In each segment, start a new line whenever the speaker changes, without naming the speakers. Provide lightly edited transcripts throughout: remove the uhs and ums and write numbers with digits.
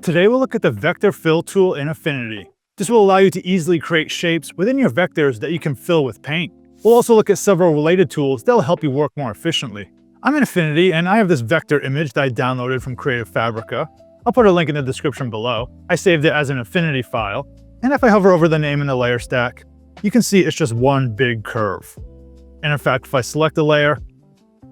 Today we'll look at the Vector Fill tool in Affinity. This will allow you to easily create shapes within your vectors that you can fill with paint. We'll also look at several related tools that will help you work more efficiently. I'm in Affinity and I have this vector image that I downloaded from Creative Fabrica. I'll put a link in the description below. I saved it as an Affinity file, and if I hover over the name in the layer stack, you can see it's just one big curve. And in fact, if I select a layer,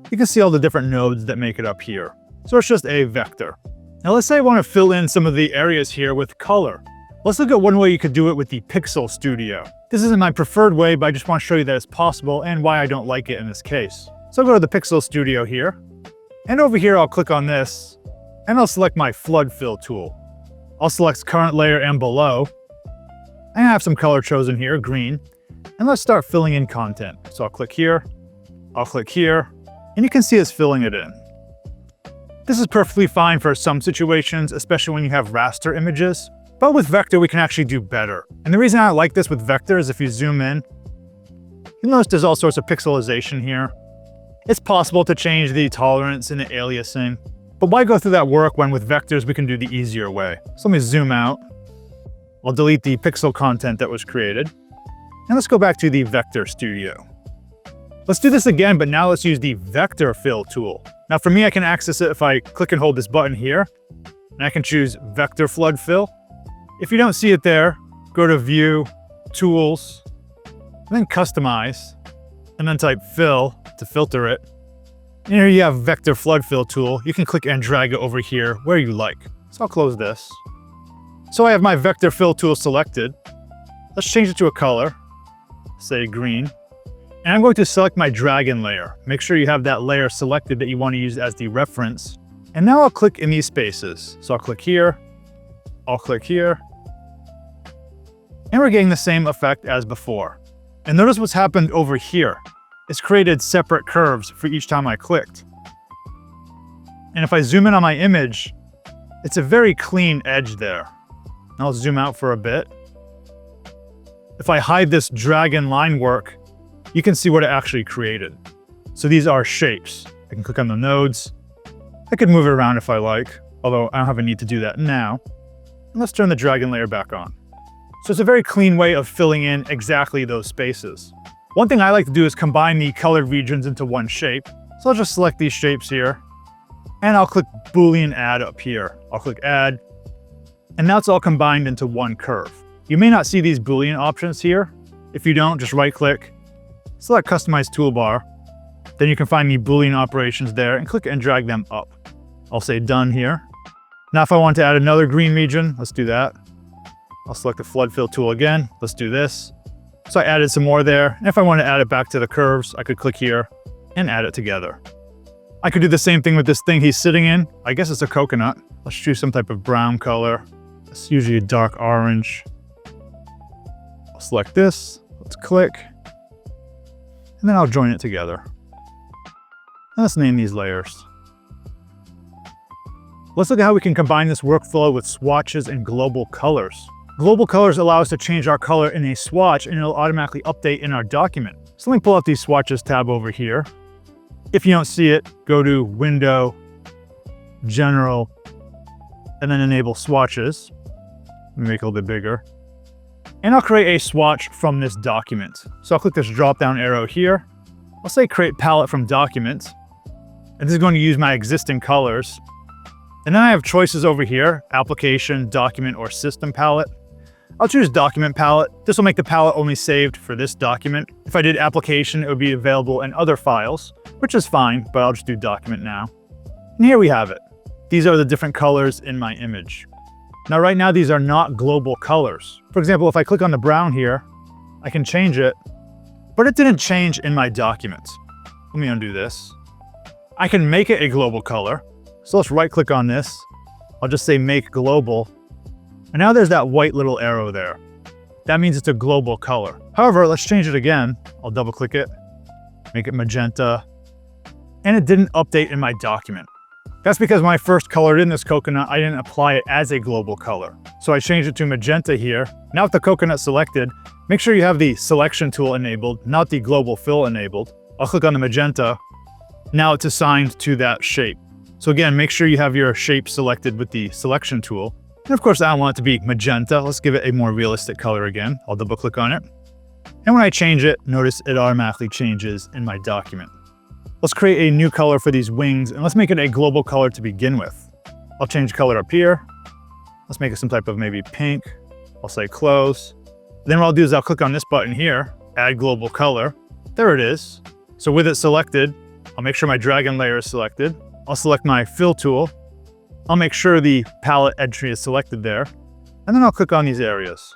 you can see all the different nodes that make it up here. So it's just a vector. Now let's say I want to fill in some of the areas here with color. Let's look at one way you could do it with the Pixel Studio. This isn't my preferred way, but I just want to show you that it's possible and why I don't like it in this case. So I'll go to the Pixel Studio here, and over here I'll click on this, and I'll select my Flood Fill tool. I'll select current layer and below. I have some color chosen here, green, and let's start filling in content. So I'll click here, and you can see it's filling it in. This is perfectly fine for some situations, especially when you have raster images, but with vector we can actually do better. And the reason I like this with vector is if you zoom in, you'll notice there's all sorts of pixelization here. It's possible to change the tolerance and the aliasing, but why go through that work when with vectors we can do the easier way? So let me zoom out. I'll delete the pixel content that was created. And let's go back to the Vector Studio. Let's do this again, but now let's use the Vector Fill tool. Now for me, I can access it if I click and hold this button here, and I can choose Vector Flood Fill. If you don't see it there, go to View, Tools, and then Customize, and then type Fill to filter it. And here you have Vector Flood Fill tool. You can click and drag it over here where you like. So I'll close this. So I have my Vector Fill tool selected. Let's change it to a color, say green. And I'm going to select my dragon layer. Make sure you have that layer selected that you want to use as the reference. And now I'll click in these spaces. So I'll click here, I'll click here, and we're getting the same effect as before. And notice what's happened over here. It's created separate curves for each time I clicked. And if I zoom in on my image, it's a very clean edge there. I'll zoom out for a bit. If I hide this dragon line work, you can see what it actually created. So these are shapes. I can click on the nodes. I could move it around if I like, although I don't have a need to do that now. And let's turn the dragon layer back on. So it's a very clean way of filling in exactly those spaces. One thing I like to do is combine the colored regions into one shape. So I'll just select these shapes here, and I'll click Boolean Add up here. I'll click Add, and now it's all combined into one curve. You may not see these Boolean options here. If you don't, just right-click, select Customize Toolbar. Then you can find the Boolean operations there and click and drag them up. I'll say Done here. Now if I want to add another green region, let's do that. I'll select the Flood Fill tool again. Let's do this. So I added some more there. And if I want to add it back to the curves, I could click here and add it together. I could do the same thing with this thing he's sitting in. I guess it's a coconut. Let's choose some type of brown color. It's usually a dark orange. I'll select this. Let's click. And then I'll join it together. And let's name these layers. Let's look at how we can combine this workflow with swatches and global colors. Global colors allow us to change our color in a swatch and it'll automatically update in our document. So let me pull out the swatches tab over here. If you don't see it, go to Window, General, and then enable swatches. Let me make it a little bit bigger. And I'll create a swatch from this document. So I'll click this drop-down arrow here. I'll say Create Palette from Document. And this is going to use my existing colors. And then I have choices over here, Application, Document, or System Palette. I'll choose Document Palette. This will make the palette only saved for this document. If I did Application, it would be available in other files, which is fine, but I'll just do Document now. And here we have it. These are the different colors in my image. Now right now, these are not global colors. For example, if I click on the brown here, I can change it, but it didn't change in my document. Let me undo this. I can make it a global color. So let's right click on this. I'll just say Make Global. And now there's that white little arrow there. That means it's a global color. However, let's change it again. I'll double click it, make it magenta, and it didn't update in my document. That's because when I first colored in this coconut, I didn't apply it as a global color. So I changed it to magenta here. Now with the coconut selected, make sure you have the selection tool enabled, not the global fill enabled. I'll click on the magenta. Now it's assigned to that shape. So again, make sure you have your shape selected with the selection tool. And of course, I don't want it to be magenta. Let's give it a more realistic color again. I'll double click on it. And when I change it, notice it automatically changes in my document. Let's create a new color for these wings, and let's make it a global color to begin with. I'll change color up here. Let's make it some type of maybe pink. I'll say close. Then what I'll do is I'll click on this button here, add global color. There it is. So with it selected, I'll make sure my dragon layer is selected. I'll select my fill tool. I'll make sure the palette entry is selected there. And then I'll click on these areas.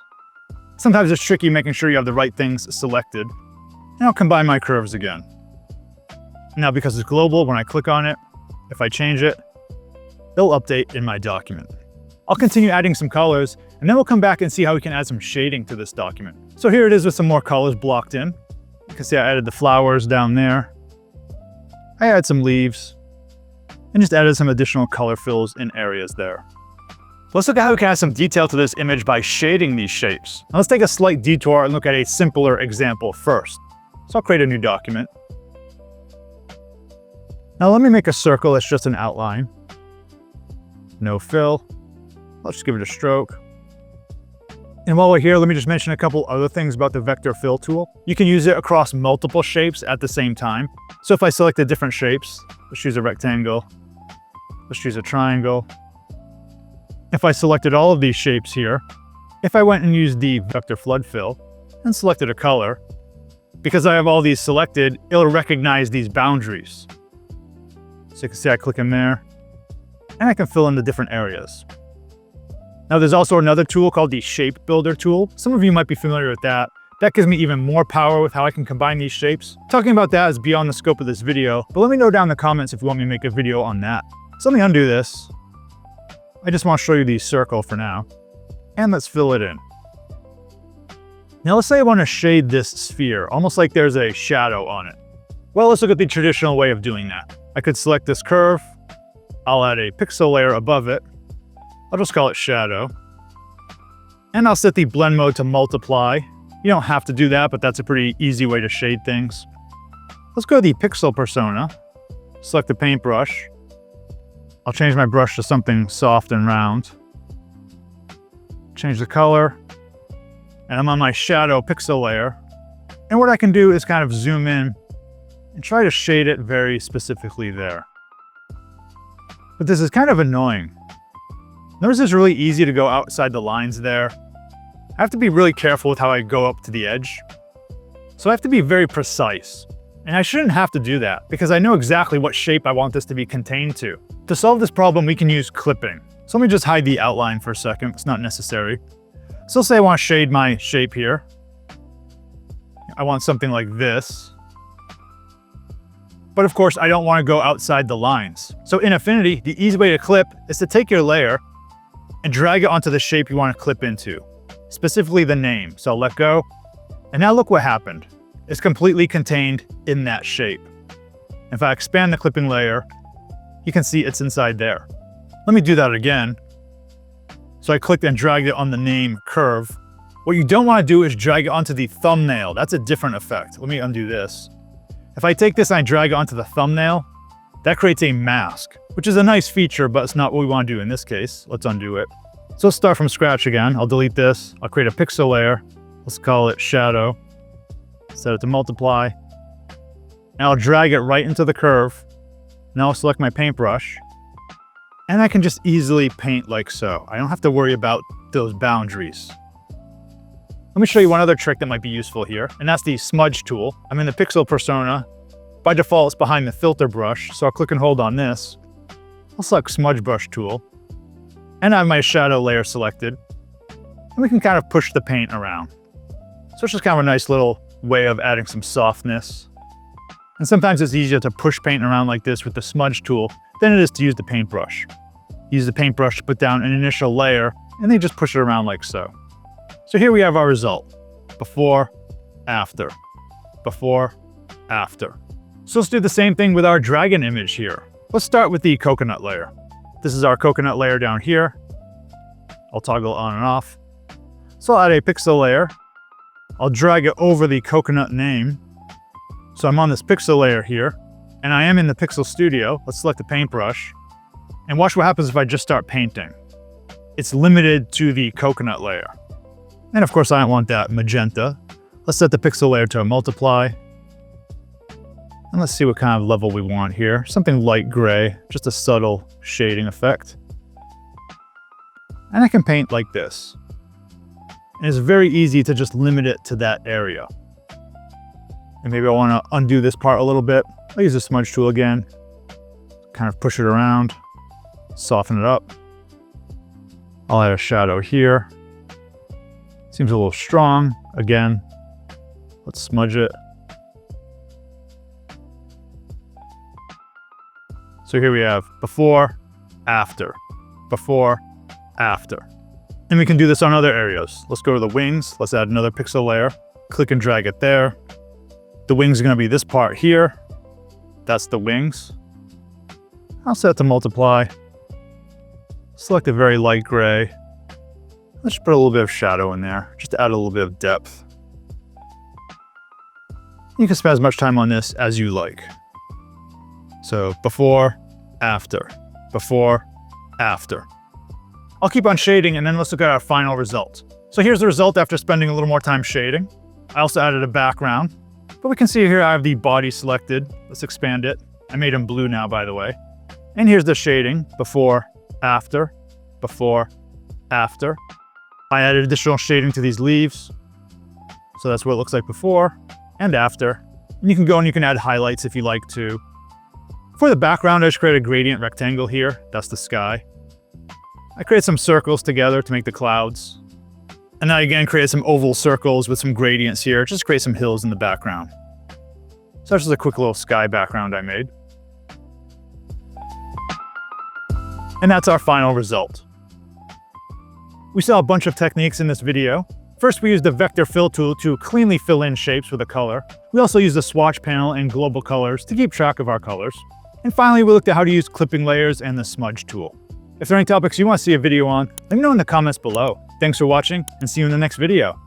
Sometimes it's tricky making sure you have the right things selected. And I'll combine my curves again. Now because it's global, when I click on it, if I change it, it'll update in my document. I'll continue adding some colors, and then we'll come back and see how we can add some shading to this document. So here it is with some more colors blocked in. You can see I added the flowers down there. I added some leaves, and just added some additional color fills in areas there. Let's look at how we can add some detail to this image by shading these shapes. Now let's take a slight detour and look at a simpler example first. So I'll create a new document. Now let me make a circle that's just an outline. No fill. Let's just give it a stroke. And while we're here, let me just mention a couple other things about the vector fill tool. You can use it across multiple shapes at the same time. So if I selected different shapes, let's choose a rectangle. Let's choose a triangle. If I selected all of these shapes here, if I went and used the vector flood fill and selected a color, because I have all these selected, it'll recognize these boundaries. So you can see I click in there, and I can fill in the different areas. Now there's also another tool called the Shape Builder tool. Some of you might be familiar with that. That gives me even more power with how I can combine these shapes. Talking about that is beyond the scope of this video, but let me know down in the comments if you want me to make a video on that. So let me undo this. I just want to show you the circle for now. And let's fill it in. Now let's say I want to shade this sphere, almost like there's a shadow on it. Well, let's look at the traditional way of doing that. I could select this curve. I'll add a pixel layer above it. I'll just call it shadow. And I'll set the blend mode to multiply. You don't have to do that, but that's a pretty easy way to shade things. Let's go to the pixel persona. Select the paintbrush. I'll change my brush to something soft and round. Change the color. And I'm on my shadow pixel layer. And what I can do is kind of zoom in and try to shade it very specifically there. But this is kind of annoying. Notice it's really easy to go outside the lines there. I have to be really careful with how I go up to the edge. So I have to be very precise. And I shouldn't have to do that because I know exactly what shape I want this to be contained to. To solve this problem, we can use clipping. So let me just hide the outline for a second. It's not necessary. So let's say I want to shade my shape here. I want something like this. But of course, I don't want to go outside the lines. So in Affinity, the easy way to clip is to take your layer and drag it onto the shape you want to clip into, specifically the name. So I'll let go. And now look what happened. It's completely contained in that shape. If I expand the clipping layer, you can see it's inside there. Let me do that again. So I clicked and dragged it on the name curve. What you don't want to do is drag it onto the thumbnail. That's a different effect. Let me undo this. If I take this and I drag it onto the thumbnail, that creates a mask, which is a nice feature, but it's not what we want to do in this case. Let's undo it. So let's start from scratch again. I'll delete this. I'll create a pixel layer. Let's call it shadow. Set it to multiply. And I'll drag it right into the curve. Now I'll select my paintbrush. And I can just easily paint like so. I don't have to worry about those boundaries. Let me show you one other trick that might be useful here, and that's the smudge tool. I'm in the pixel persona. By default, it's behind the filter brush, so I'll click and hold on this. I'll select smudge brush tool, and I have my shadow layer selected. And we can kind of push the paint around. So it's just kind of a nice little way of adding some softness. And sometimes it's easier to push paint around like this with the smudge tool than it is to use the paintbrush. Use the paintbrush to put down an initial layer, and then just push it around like so. So here we have our result. Before, after. Before, after. So let's do the same thing with our dragon image here. Let's start with the coconut layer. This is our coconut layer down here. I'll toggle on and off. So I'll add a pixel layer. I'll drag it over the coconut name. So I'm on this pixel layer here, and I am in the Pixel Studio. Let's select the paintbrush. And watch what happens if I just start painting. it's limited to the coconut layer. And of course, I don't want that magenta. Let's set the pixel layer to a multiply. And let's see what kind of level we want here. Something light gray, just a subtle shading effect. And I can paint like this. And it's very easy to just limit it to that area. And maybe I want to undo this part a little bit. I'll use the smudge tool again. Kind of push it around, soften it up. I'll add a shadow here. Seems a little strong. Again, let's smudge it. So here we have before, after, before, after. And we can do this on other areas. Let's go to the wings. Let's add another pixel layer. Click and drag it there. The wings are going to be this part here. That's the wings. I'll set it to multiply. Select a very light gray. Let's put a little bit of shadow in there, just to add a little bit of depth. You can spend as much time on this as you like. So before, after, before, after. I'll keep on shading and then let's look at our final result. So here's the result after spending a little more time shading. I also added a background, but we can see here I have the body selected. Let's expand it. I made him blue now, by the way. And here's the shading, before, after, before, after. I added additional shading to these leaves. So that's what it looks like before and after. And you can go and you can add highlights if you like to. For the background, I just created a gradient rectangle here. That's the sky. I created some circles together to make the clouds. And I again created some oval circles with some gradients here, just to create some hills in the background. So that's just a quick little sky background I made. And that's our final result. We saw a bunch of techniques in this video. First, we used the vector fill tool to cleanly fill in shapes with a color. We also used the swatch panel and global colors to keep track of our colors. And finally, we looked at how to use clipping layers and the smudge tool. If there are any topics you want to see a video on, let me know in the comments below. Thanks for watching and see you in the next video.